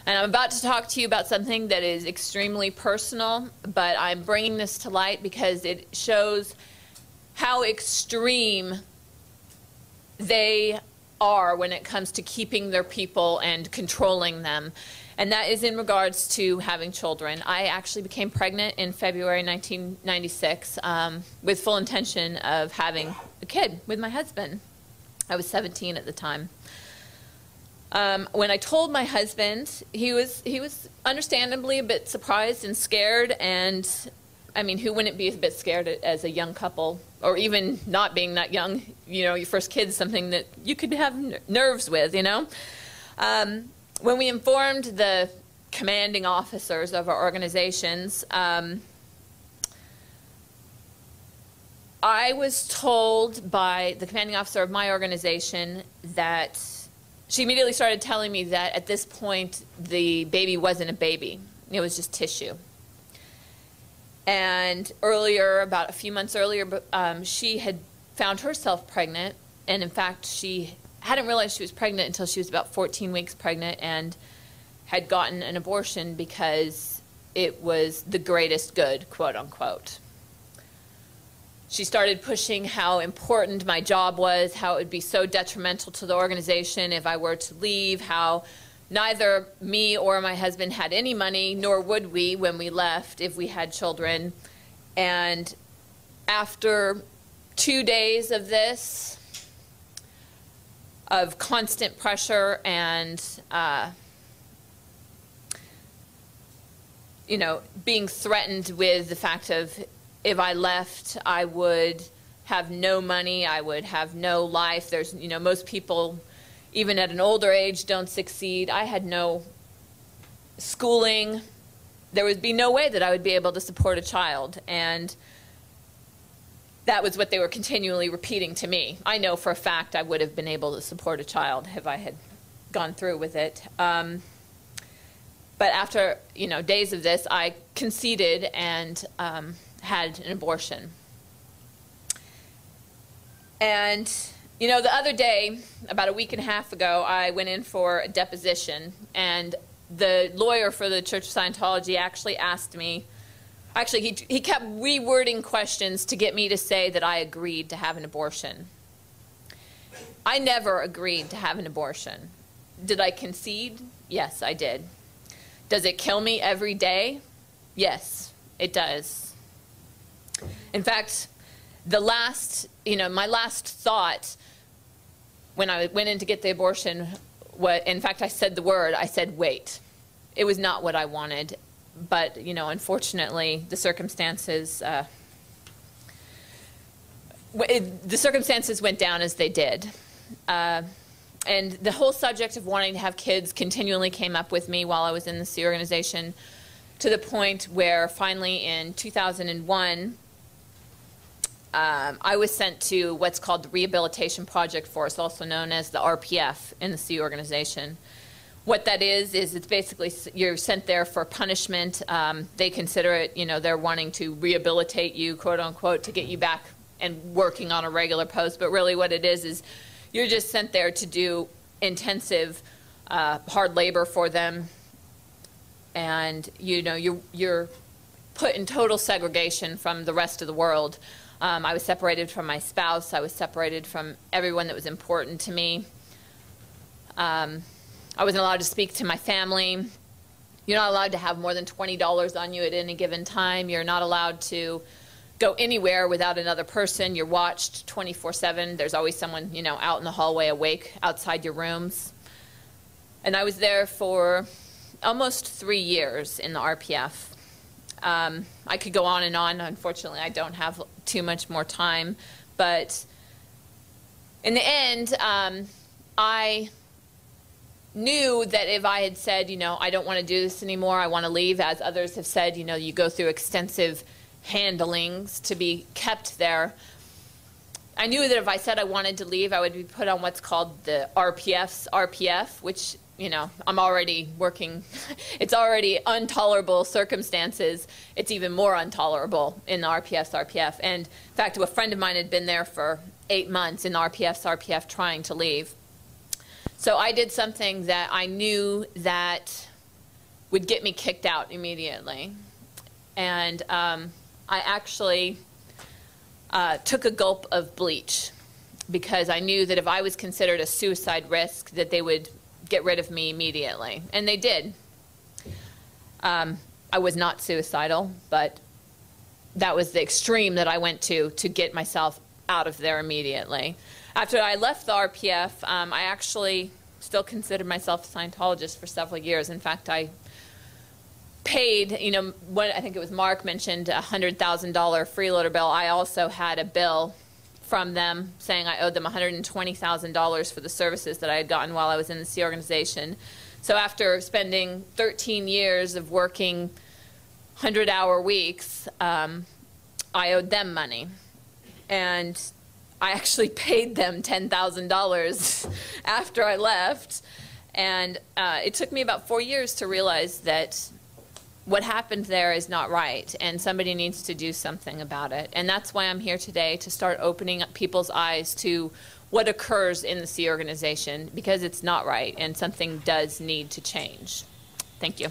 And I'm about to talk to you about something that is extremely personal, but I'm bringing this to light because it shows how extreme they are when it comes to keeping their people and controlling them. And that is in regards to having children. I actually became pregnant in February 1996 with full intention of having a kid with my husband. I was 17 at the time. When I told my husband, he was understandably a bit surprised and scared, and I mean, who wouldn't be a bit scared as a young couple, or even not being that young? You know, your first kid is something that you could have nerves with, you know? When we informed the commanding officers of our organizations, I was told by the commanding officer of my organization that she immediately started telling me that at this point the baby wasn't a baby. It was just tissue. And earlier, about a few months earlier, she had found herself pregnant, and in fact she hadn't realized she was pregnant until she was about 14 weeks pregnant and had gotten an abortion because it was the greatest good, quote unquote. She started pushing how important my job was, how it would be so detrimental to the organization if I were to leave, how neither me or my husband had any money, nor would we when we left if we had children. And after 2 days of this, of constant pressure and, you know, being threatened with the fact of if I left, I would have no money, I would have no life. There's, you know, most people, even at an older age, don't succeed. I had no schooling. There would be no way that I would be able to support a child. And that was what they were continually repeating to me. I know for a fact I would have been able to support a child if I had gone through with it. But after, you know, days of this, I conceded and had an abortion. And, you know, the other day, about a week and a half ago, I went in for a deposition, and the lawyer for the Church of Scientology actually asked me, actually he kept rewording questions to get me to say that I agreed to have an abortion. I never agreed to have an abortion. Did I concede? Yes, I did. Does it kill me every day? Yes, it does. In fact, the last, you know, my last thought when I went in to get the abortion, in fact, I said the word, I said, wait. It was not what I wanted, but, you know, unfortunately, the circumstances went down as they did. And the whole subject of wanting to have kids continually came up with me while I was in the Sea organization, to the point where finally in 2001, I was sent to what's called the Rehabilitation Project Force, also known as the RPF in the Sea organization. What that is it's basically you're sent there for punishment. They consider it, you know, they're wanting to rehabilitate you, quote unquote, to get you back and working on a regular post. But really what it is you're just sent there to do intensive, hard labor for them. And, you know, you're put in total segregation from the rest of the world. I was separated from my spouse. I was separated from everyone that was important to me. I wasn't allowed to speak to my family. You're not allowed to have more than $20 on you at any given time. You're not allowed to go anywhere without another person. You're watched 24/7. There's always someone, you know, out in the hallway awake outside your rooms. And I was there for almost 3 years in the RPF. I could go on and on. Unfortunately, I don't have too much more time. But in the end, I knew that if I had said, you know, I don't want to do this anymore, I want to leave, as others have said, you know, you go through extensive handlings to be kept there. I knew that if I said I wanted to leave, I would be put on what's called the RPF's RPF, which, you know, I'm already working. It's already intolerable circumstances. It's even more intolerable in the RPF's RPF. And in fact, a friend of mine had been there for 8 months in the RPF's RPF trying to leave. So I did something that I knew that would get me kicked out immediately. And I actually took a gulp of bleach because I knew that if I was considered a suicide risk, that they would get rid of me immediately. And they did. I was not suicidal, but that was the extreme that I went to get myself out of there immediately. After I left the RPF, I actually still considered myself a Scientologist for several years. In fact, I paid, you know, what I think it was Mark mentioned, a $100,000 freeloader bill. I also had a bill from them saying I owed them $120,000 for the services that I had gotten while I was in the Sea organization. So after spending 13 years of working 100-hour weeks, I owed them money. And I actually paid them $10,000 after I left. And it took me about 4 years to realize that what happened there is not right, and somebody needs to do something about it. And that's why I'm here today, to start opening up people's eyes to what occurs in the Sea organization, because it's not right, and something does need to change. Thank you.